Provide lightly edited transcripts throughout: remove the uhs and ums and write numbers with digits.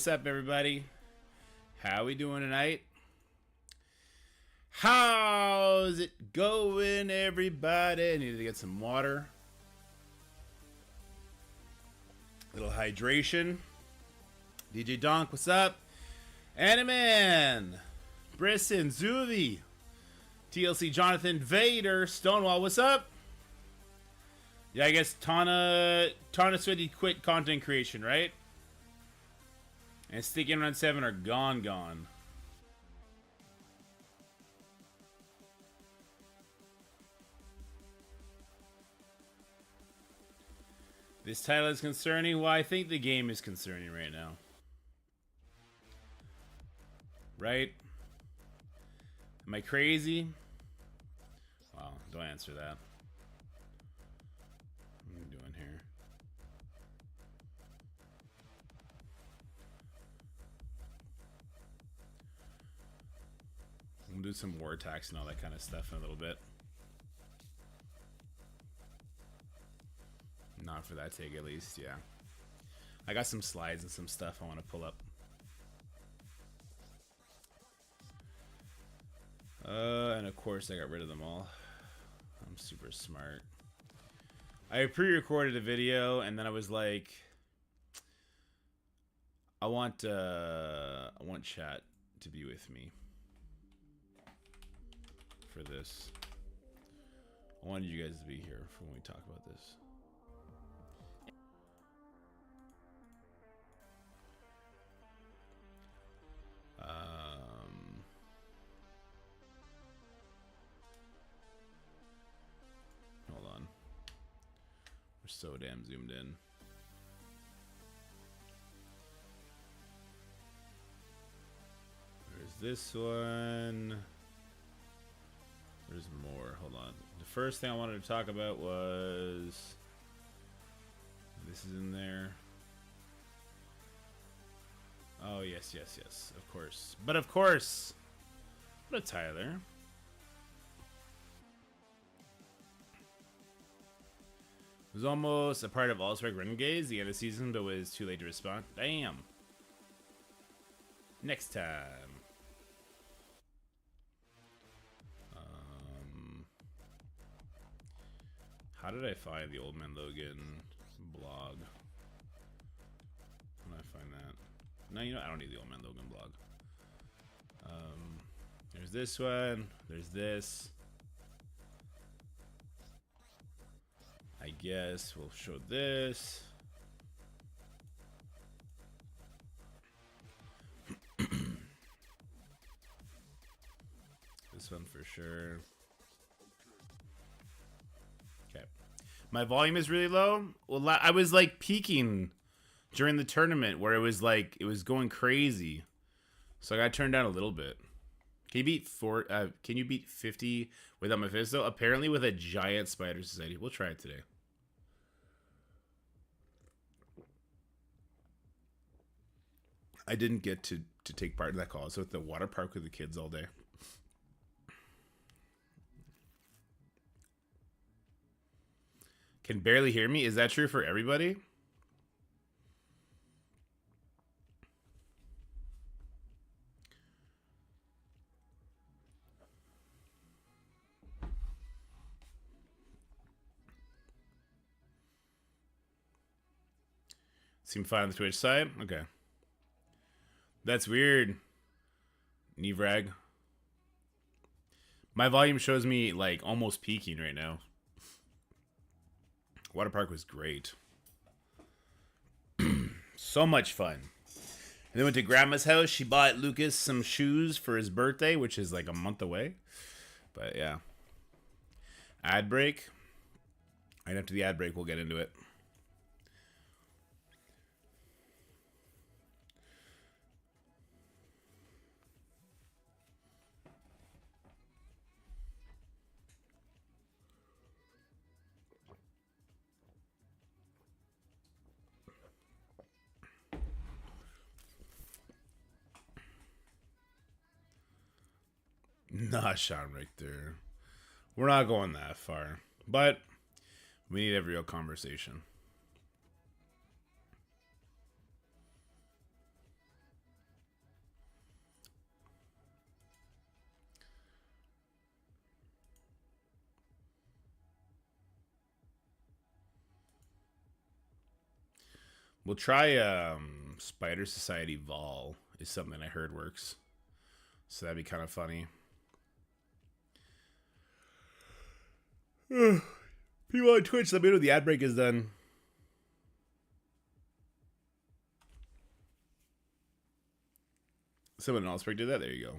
what's up, everybody? How we doing tonight? How's it going, everybody? I needed to get some water. Little hydration. DJ Donk, what's up? Animan, Brisson, Zuvi, TLC, Jonathan, Vader, Stonewall, what's up? Yeah, I guess Tana said he quit content creation, right? And Sticky and Run 7 are gone. This title is concerning. Well, I think the game is concerning right now. Right? Am I crazy? Well, don't answer that. What am I doing here? We'll do some war attacks and all that kind of stuff in a little bit. Not for that take, at least, yeah. I got some slides and some stuff I want to pull up. And of course I got rid of them all. I'm super smart. I pre-recorded a video and then I was like, I want chat to be with me for this. I wanted you guys to be here for when we talk about this. Hold on. We're so damn zoomed in. There's this one. There's more. Hold on. The first thing I wanted to talk about was... This is in there. Oh, yes. Of course. But of course. What a Tyler. It was almost a part of All-Strike Renegades, the end of the season, but was too late to respond. Damn. Next time. How did I find the Old Man Logan blog? How did I find that? No, you know, I don't need the Old Man Logan blog. There's this one. There's this. I guess we'll show this. This one for sure. Okay. My volume is really low. Well, I was like peaking during the tournament where it was like, it was going crazy. So I got turned down a little bit. Can you beat 50 without Mephisto? Apparently with a giant spider society. We'll try it today. I didn't get to take part in that call. So at the water park with the kids all day. Can barely hear me? Is that true for everybody? Seem fine on the Twitch side? Okay. That's weird. Nevrag. My volume shows me like almost peaking right now. Water park was great. So much fun. And then went to grandma's house. She bought Lucas some shoes for his birthday, which is like a month away. But yeah. Ad break. Right after the ad break, we'll get into it. Nah, Sean, right there. We're not going that far. But we need every real conversation. We'll try Spider Society Vol is something I heard works. So that'd be kind of funny. People on Twitch, let me know the ad break is done. Someone else did that. There you go.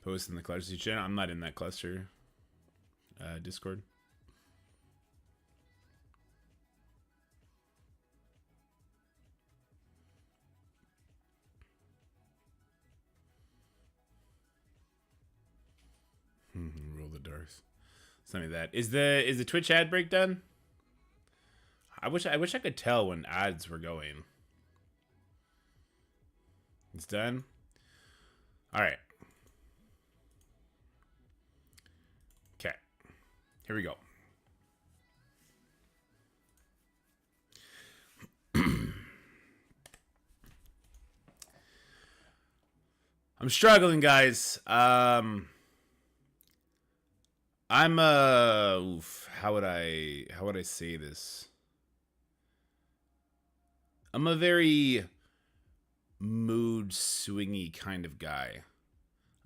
Post in the cluster channel. I'm not in that cluster. Discord. Roll the darks. Something like that. Is the Twitch ad break done? I wish I could tell when ads were going. It's done. All right. Okay. Here we go. I'm struggling, guys. I'm how would I say this? I'm a very mood swingy kind of guy.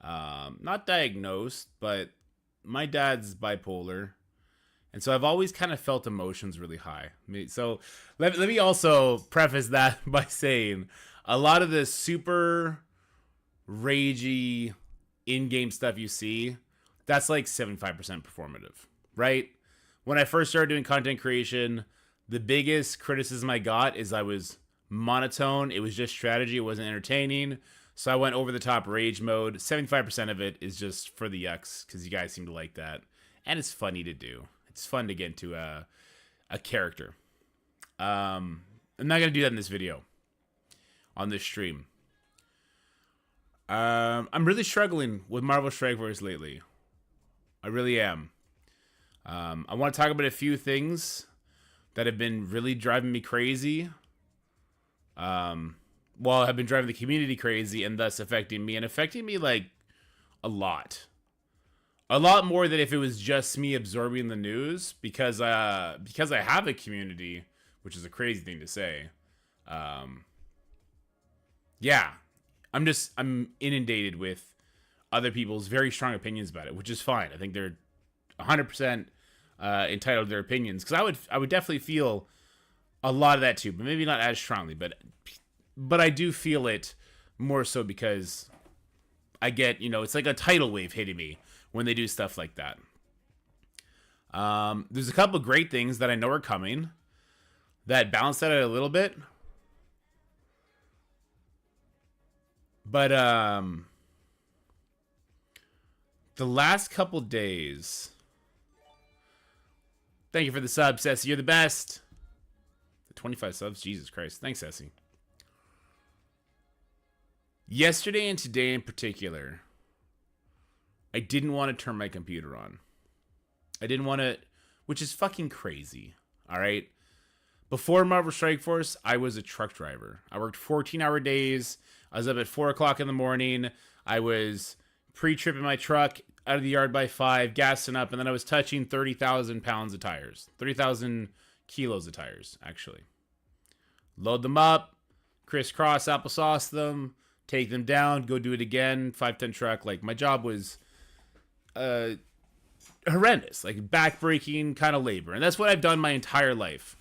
Not diagnosed, but my dad's bipolar. And so I've always kind of felt emotions really high. So let me also preface that by saying a lot of the super ragey in-game stuff you see, that's like 75% performative, right? When I first started doing content creation, the biggest criticism I got is I was monotone. It was just strategy. It wasn't entertaining. So I went over the top rage mode. 75% of it is just for the yucks because you guys seem to like that. And it's funny to do. It's fun to get into a character. I'm not going to do that in this video. On this stream. I'm really struggling with Marvel Strike Force lately. I really am. I want to talk about a few things that have been really driving me crazy. Well, have been driving the community crazy and thus affecting me. And affecting me, like, a lot. A lot more than if it was just me absorbing the news. Because I have a community, which is a crazy thing to say. Yeah. I'm inundated with other people's very strong opinions about it, which is fine. I think they're 100% entitled to their opinions, because I would definitely feel a lot of that too, but maybe not as strongly. But I do feel it more so because I get, it's like a tidal wave hitting me when they do stuff like that. There's a couple great things that I know are coming that balance that out a little bit. But the last couple days, thank you for the sub, Ceci. You're the best. 25 subs, Jesus Christ. Thanks, Ceci. Yesterday and today in particular, I didn't want to turn my computer on. I didn't want to, which is fucking crazy. All right. Before Marvel Strike Force, I was a truck driver. I worked 14-hour days. I was up at 4 o'clock in the morning. I was pre-tripping my truck out of the yard by 5, gassing up, and then I was touching 30,000 pounds of tires. 30,000 kilos of tires, actually. Load them up, crisscross applesauce them, take them down, go do it again, 5-ton truck. Like, my job was horrendous, like back-breaking kind of labor. And that's what I've done my entire life.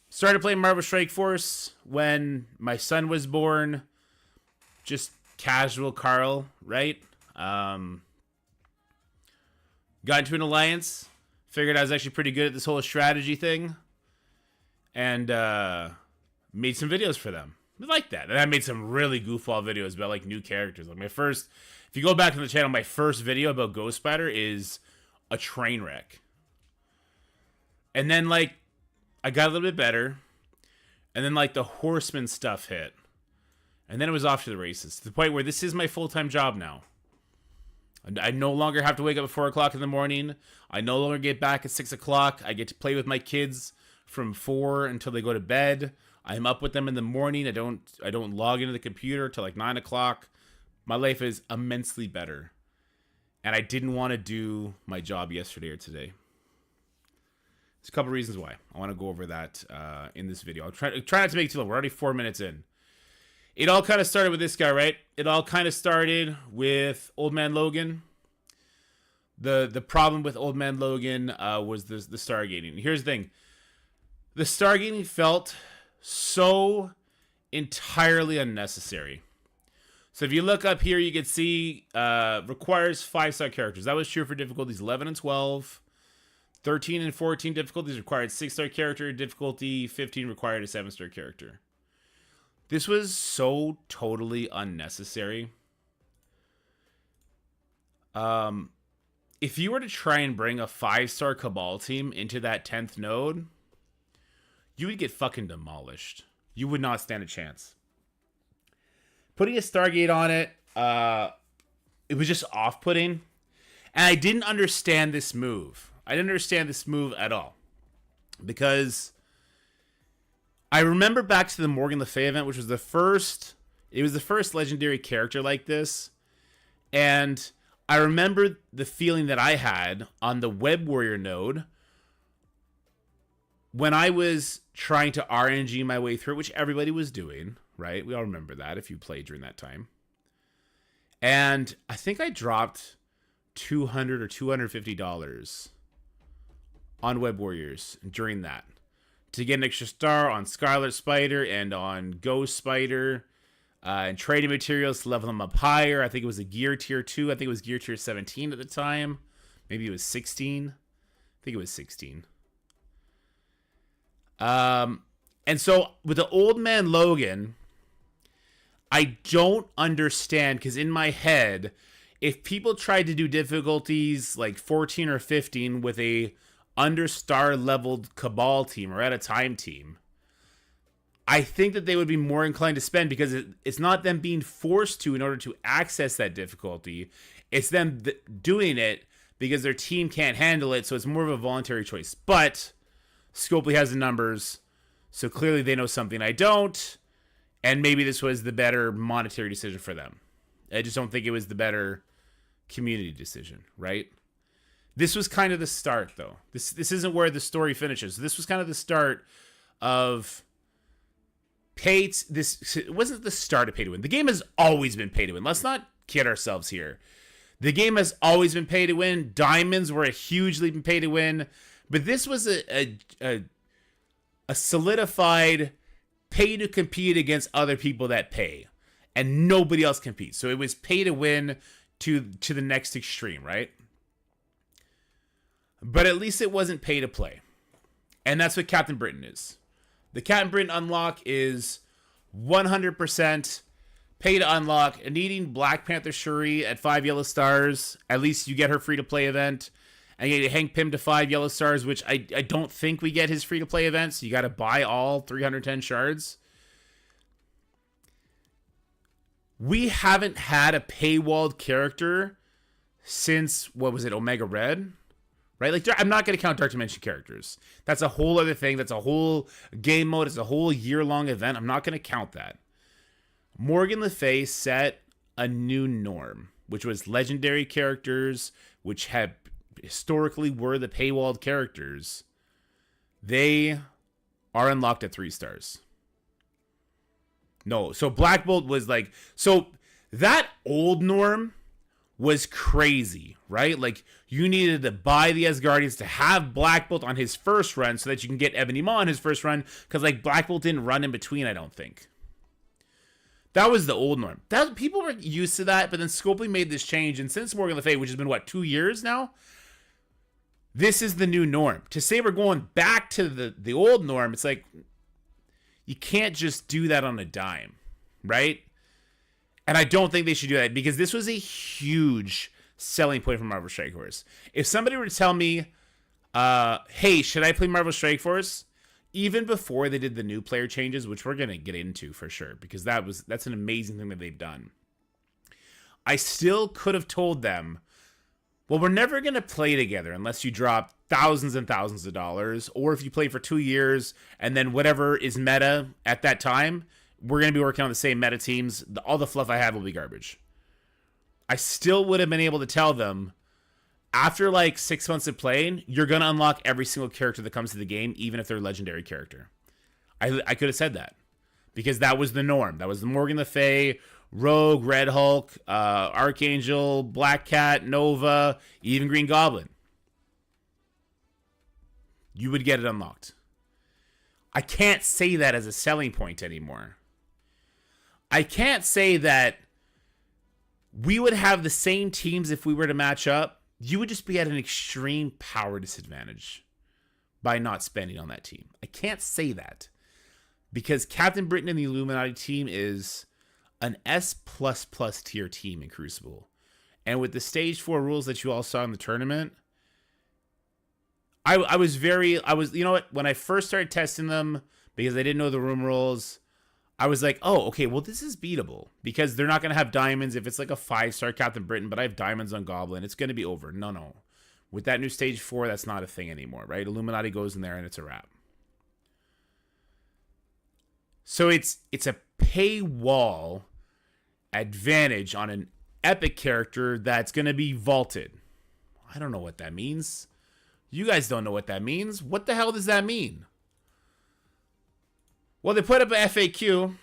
Started playing Marvel Strike Force when my son was born. Just casual Carl, right? Got into an alliance. Figured I was actually pretty good at this whole strategy thing. And made some videos for them. I like that. And I made some really goofball videos about like new characters. Like my first, if you go back to the channel, my first video about Ghost Spider is a train wreck. And then like, I got a little bit better. And then like the Horseman stuff hit. And then it was off to the races, to the point where this is my full-time job now. I no longer have to wake up at 4 o'clock in the morning. I no longer get back at 6 o'clock. I get to play with my kids from 4 until they go to bed. I'm up with them in the morning. I don't log into the computer till like 9 o'clock. My life is immensely better. and I didn't want to do my job yesterday or today. There's a couple reasons why. I want to go over that in this video. I'll try not to make it too long. We're already 4 minutes in. It all kind of started with this guy, right? It all kind of started with Old Man Logan. The problem with Old Man Logan was the stargating. Here's the thing. The stargating felt so entirely unnecessary. So if you look up here, you can see requires 5-star characters. That was true for difficulties 11 and 12. 13 and 14 difficulties required 6-star character. Difficulty 15 required a 7-star character. This was so totally unnecessary. If you were to try and bring a 5-star Cabal team into that 10th node, you would get fucking demolished. You would not stand a chance. Putting a Stargate on it, it was just off-putting. And I didn't understand this move. I didn't understand this move at all. Because I remember back to the Morgan Le Fay event, which was the first... It was the first legendary character like this. And I remember the feeling that I had on the Web Warrior node when I was trying to RNG my way through, which everybody was doing, right? We all remember that if you played during that time. And I think I dropped $200 or $250 on Web Warriors during that to get an extra star on Scarlet Spider and on Ghost Spider, and trading materials to level them up higher. I think it was a gear tier 2. I think it was gear tier 17 at the time. Maybe it was 16. I think it was 16. And so with the Old Man Logan, I don't understand, because in my head, if people tried to do difficulties like 14 or 15 with a under-star leveled Cabal team or at a time team, I think that they would be more inclined to spend, because it's not them being forced to in order to access that difficulty. It's them doing it because their team can't handle it, so it's more of a voluntary choice. But Scopely has the numbers, so clearly they know something I don't, and maybe this was the better monetary decision for them. I just don't think it was the better community decision, right? This was kind of the start, though. This isn't where the story finishes. This was kind of the start of this. It wasn't the start of pay to win. The game has always been pay to win. Let's not kid ourselves here. The game has always been pay to win. Diamonds were a huge leap in pay to win, but this was a solidified pay to compete against other people that pay, and nobody else competes. So it was pay to win to the next extreme, right? But at least it wasn't pay to play. And that's what Captain Britain is. The Captain Britain unlock is 100% pay to unlock. And needing Black Panther Shuri at 5 yellow stars, at least you get her free-to-play event. And you get Hank Pym to 5 yellow stars, which I don't think we get his free-to-play event. So you got to buy all 310 shards. We haven't had a paywalled character since, what was it, Omega Red? Right? Like, I'm not going to count Dark Dimension characters. That's a whole other thing. That's a whole game mode. It's a whole year-long event. I'm not going to count that. Morgan Le Fay set a new norm, which was legendary characters, which had historically were the paywalled characters. They are unlocked at 3 stars. No, so Black Bolt was like... So, that old norm was crazy, right? Like, you needed to buy the Asgardians to have Black Bolt on his first run so that you can get Ebony Maw on his first run, because, like, Black Bolt didn't run in between, I don't think. That was the old norm. People were used to that, but then Scopely made this change, and since Morgan Le Fay, which has been, 2 years now? This is the new norm. To say we're going back to the old norm, it's like, you can't just do that on a dime, right? And I don't think they should do that, because this was a huge selling point for Marvel Strike Force. If somebody were to tell me, hey, should I play Marvel Strike Force? Even before they did the new player changes, which we're going to get into for sure, because that's an amazing thing that they've done. I still could have told them, well, we're never going to play together unless you drop thousands and thousands of dollars, or if you play for 2 years and then whatever is meta at that time, we're going to be working on the same meta teams. All the fluff I have will be garbage. I still would have been able to tell them, after like 6 months of playing, you're going to unlock every single character that comes to the game, even if they're a legendary character. I could have said that because that was the norm. That was the Morgan Le Fay, Rogue, Red Hulk, Archangel, Black Cat, Nova, even Green Goblin. You would get it unlocked. I can't say that as a selling point anymore. I can't say that we would have the same teams if we were to match up. You would just be at an extreme power disadvantage by not spending on that team. I can't say that because Captain Britain and the Illuminati team is an S++ tier team in Crucible. And with the stage 4 rules that you all saw in the tournament, I was, you know what? When I first started testing them, because I didn't know the room rules, I was like, oh, okay, well, this is beatable because they're not going to have diamonds if it's like a 5-star Captain Britain, but I have diamonds on Goblin. It's going to be over. No. With that new stage 4, that's not a thing anymore, right? Illuminati goes in there and it's a wrap. So it's a paywall advantage on an epic character that's going to be vaulted. I don't know what that means. You guys don't know what that means. What the hell does that mean? Well, they put up an FAQ,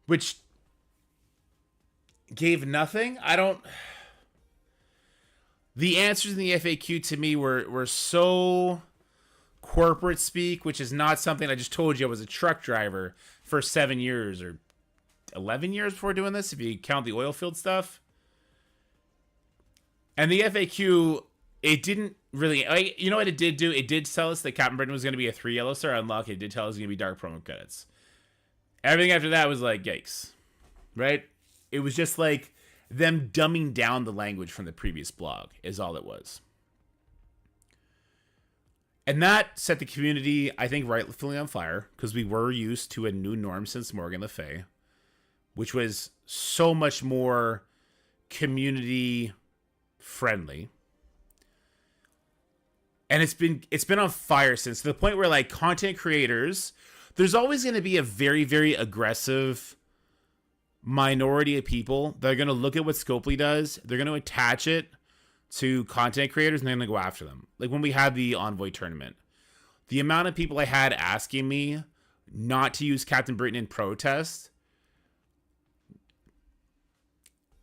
which gave nothing. The answers in the FAQ to me were so corporate speak, which is not something. I just told you I was a truck driver for 7 years or 11 years before doing this, if you count the oil field stuff. And the FAQ, it didn't really, you know what it did do? It did tell us that Captain Britain was going to be a 3 yellow star unlock. It did tell us it was going to be dark promo credits. Everything after that was like, yikes. Right? It was just like them dumbing down the language from the previous blog is all it was. And that set the community, I think, rightfully on fire because we were used to a new norm since Morgan Le Fay, which was so much more community friendly. And it's been on fire since, to the point where, like, content creators, there's always going to be a very, very aggressive minority of people that are going to look at what Scopely does. They're going to attach it to content creators and they're going to go after them. Like when we had the Envoy tournament, the amount of people I had asking me not to use Captain Britain in protest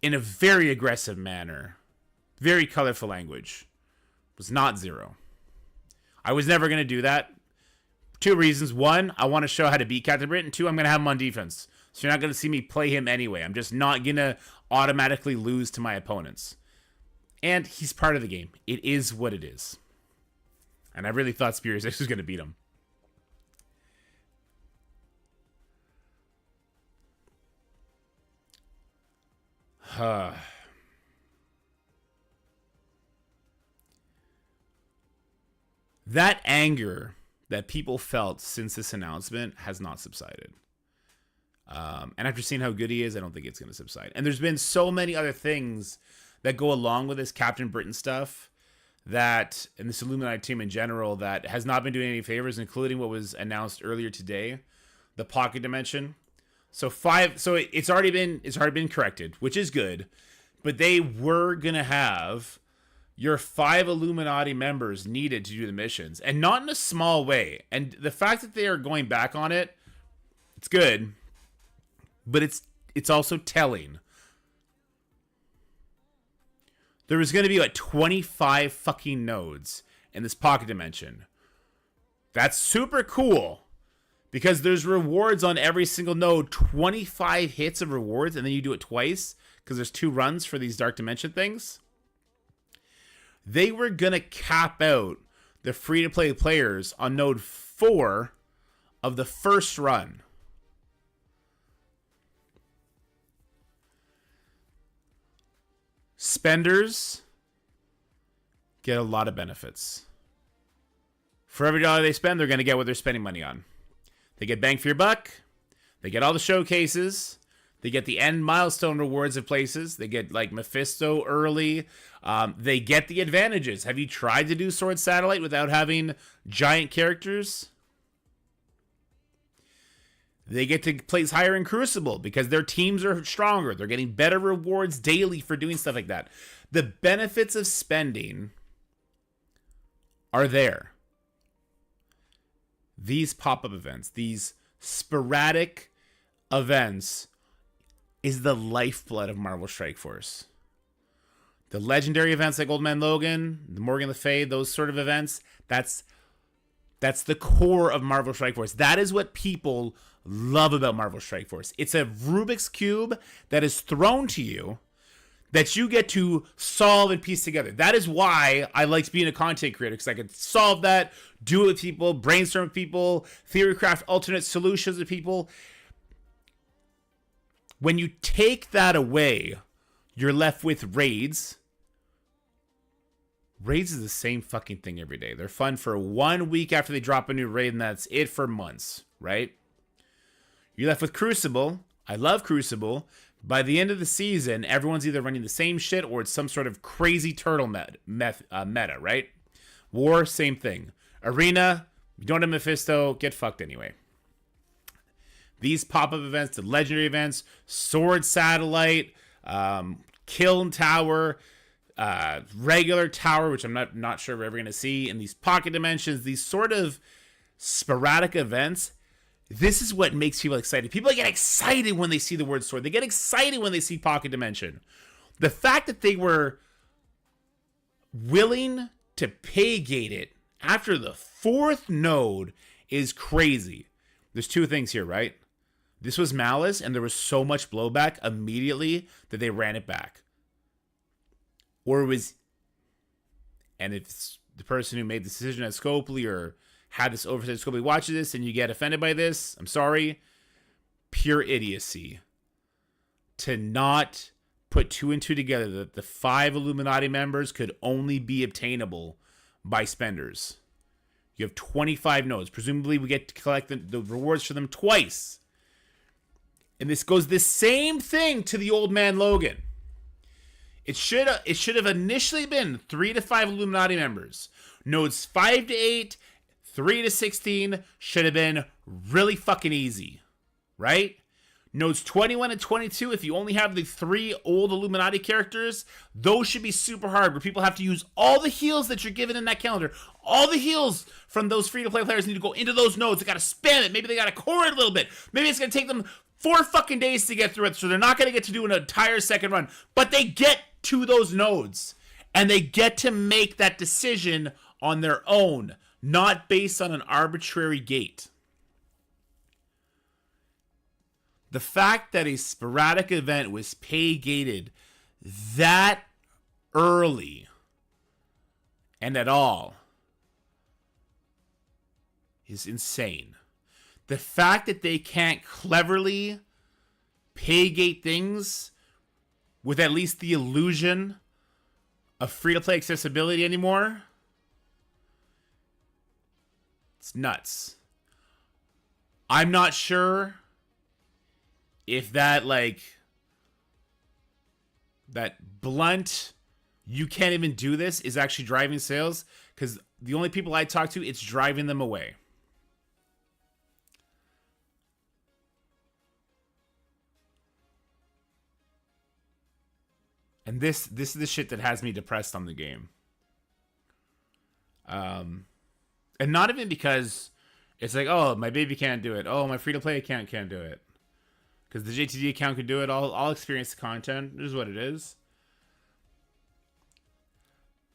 in a very aggressive manner, very colorful language, was not zero. I was never going to do that. 2 reasons. 1, I want to show how to beat Captain Britain. 2, I'm going to have him on defense. So you're not going to see me play him anyway. I'm just not going to automatically lose to my opponents. And he's part of the game. It is what it is. And I really thought Spears X was going to beat him. That anger that people felt since this announcement has not subsided. And after seeing how good he is, I don't think it's going to subside. And there's been so many other things that go along with this Captain Britain stuff that, and this Illuminati team in general, that has not been doing any favors, including what was announced earlier today, the pocket dimension. So it's already been corrected, which is good, but they were going to have your 5 Illuminati members needed to do the missions, and not in a small way. And the fact that they are going back on it, it's good, but it's also telling. There was going to be like 25 fucking nodes in this pocket dimension. That's super cool because there's rewards on every single node, 25 hits of rewards, and then you do it twice because there's 2 runs for these dark dimension things. They were going to cap out the free-to-play players on node 4 of the first run. Spenders get a lot of benefits. For every dollar they spend, they're going to get what they're spending money on. They get bang for your buck. They get all the showcases. They get the end milestone rewards of places. They get like Mephisto early. They get the advantages. Have you tried to do Sword Satellite without having giant characters? They get to place higher in Crucible because their teams are stronger. They're getting better rewards daily for doing stuff like that. The benefits of spending are there. These pop-up events, these sporadic events, is the lifeblood of Marvel Strike Force. The legendary events like Old Man Logan, the Morgan Le Fay, those sort of events, that's the core of Marvel Strike Force. That is what people love about Marvel Strike Force. It's a Rubik's Cube that is thrown to you that you get to solve and piece together. That is why I liked being a content creator, because I could solve that, do it with people, brainstorm with people, theory craft alternate solutions with people. When you take that away, you're left with raids. Raids is the same fucking thing every day. They're fun for 1 week after they drop a new raid, and that's it for months, right? You're left with Crucible. I love Crucible. By the end of the season, everyone's either running the same shit or it's some sort of crazy turtle meta, right? War, same thing. Arena, you don't have Mephisto, get fucked anyway. These pop-up events, the legendary events, Sword Satellite, Kiln Tower, regular tower, which I'm not sure we're ever going to see, and these pocket dimensions, these sort of sporadic events, this is what makes people excited. People get excited when they see the word sword. They get excited when they see pocket dimension. The fact that they were willing to pay gate it after the 4th node is crazy. There's 2 things here, right? This was Malice, and there was so much blowback immediately that they ran it back. Or it was, and if it's the person who made the decision at Scopely or had this oversight at Scopely watches this and you get offended by this, I'm sorry. Pure idiocy. To not put 2 and 2 together that the 5 Illuminati members could only be obtainable by spenders. You have 25 nodes. Presumably we get to collect the rewards for them twice. And this goes the same thing to the Old Man Logan. It should have initially been 3 to 5 Illuminati members. Nodes 5 to 8, 3 to 16 should have been really fucking easy, right? Nodes 21 and 22, if you only have the 3 old Illuminati characters, those should be super hard, where people have to use all the heals that you're given in that calendar. All the heals from those free-to-play players need to go into those nodes. They gotta spam it. Maybe they gotta core it a little bit. Maybe it's gonna take them 4 fucking days to get through it, so they're not gonna get to do an entire second run. But they get to those nodes, and they get to make that decision on their own, not based on an arbitrary gate. The fact that a sporadic event was pay-gated that early and at all is insane. The fact that they can't cleverly pay-gate things with at least the illusion of free-to-play accessibility anymore, it's nuts. I'm not sure if that blunt, you can't even do this, is actually driving sales, because the only people I talk to, it's driving them away. And this is the shit that has me depressed on the game. And not even because it's like, oh, my baby can't do it. Oh, my free-to-play account can't do it. Because the JTD account can do it. I'll experience the content. It is what it is.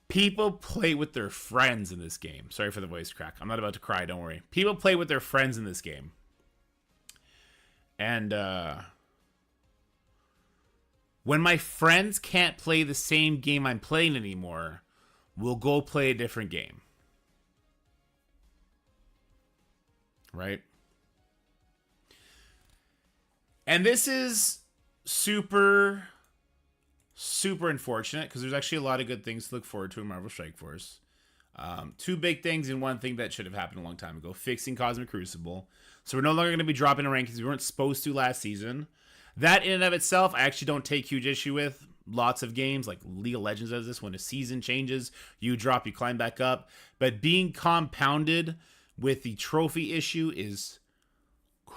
People play with their friends in this game. Sorry for the voice crack. I'm not about to cry, don't worry. People play with their friends in this game. And when my friends can't play the same game I'm playing anymore, we'll go play a different game. Right? And this is super, super unfortunate, because there's actually a lot of good things to look forward to in Marvel Strike Force. 2 big things and 1 thing that should have happened a long time ago. Fixing Cosmic Crucible. So we're no longer going to be dropping in rankings we weren't supposed to last season. That in and of itself, I actually don't take huge issue with. Lots of games, like League of Legends does this. When a season changes, you drop, you climb back up. But being compounded with the trophy issue is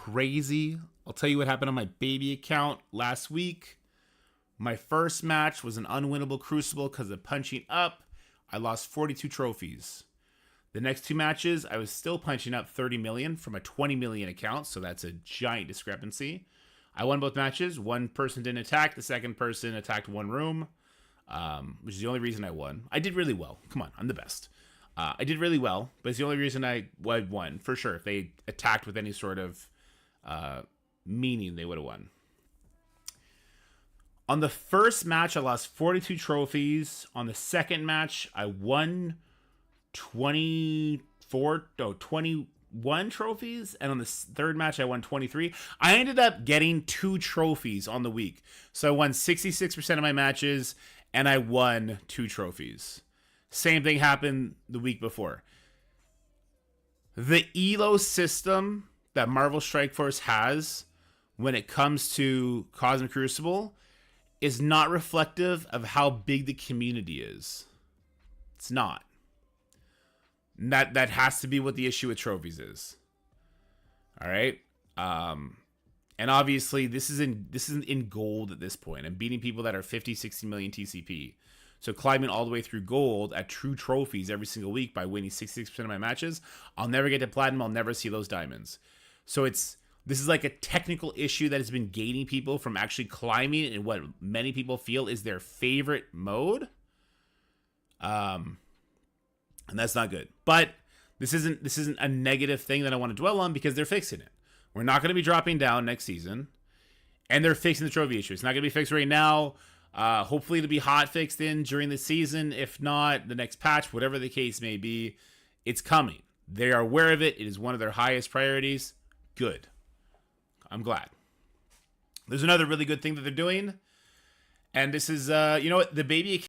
crazy. I'll tell you what happened on my baby account last week. My first match was an unwinnable Crucible because of punching up. I lost 42 trophies. The next 2 matches, I was still punching up 30 million from a 20 million account, so that's a giant discrepancy. I won both matches. One person didn't attack. The second person attacked one room, which is the only reason I won. I did really well. Come on, I'm the best. I did really well, but it's the only reason I won, for sure. If they attacked with any sort of meaning, they would have won. On the first match, I lost 42 trophies. On the second match, I won 21 trophies. And on the third match, I won 23. I ended up getting 2 trophies on the week. So I won 66% of my matches, and I won 2 trophies. Same thing happened the week before. The ELO system that Marvel Strike Force has when it comes to Cosmic Crucible is not reflective of how big the community is. It's not. That has to be what the issue with trophies is. All right. And obviously this isn't in gold at this point. I'm beating people that are 50, 60 million TCP. So climbing all the way through gold at true trophies every single week by winning 66% of my matches, I'll never get to platinum. I'll never see those diamonds. So this is like a technical issue that has been gating people from actually climbing in what many people feel is their favorite mode. And that's not good. But this isn't a negative thing that I want to dwell on because they're fixing it. We're not going to be dropping down next season. And they're fixing the trophy issue. It's not going to be fixed right now. Hopefully it'll be hot fixed in during the season. If not, the next patch, whatever the case may be, it's coming. They are aware of it. It is one of their highest priorities. Good. I'm glad. There's another really good thing that they're doing. And this is, you know what? The baby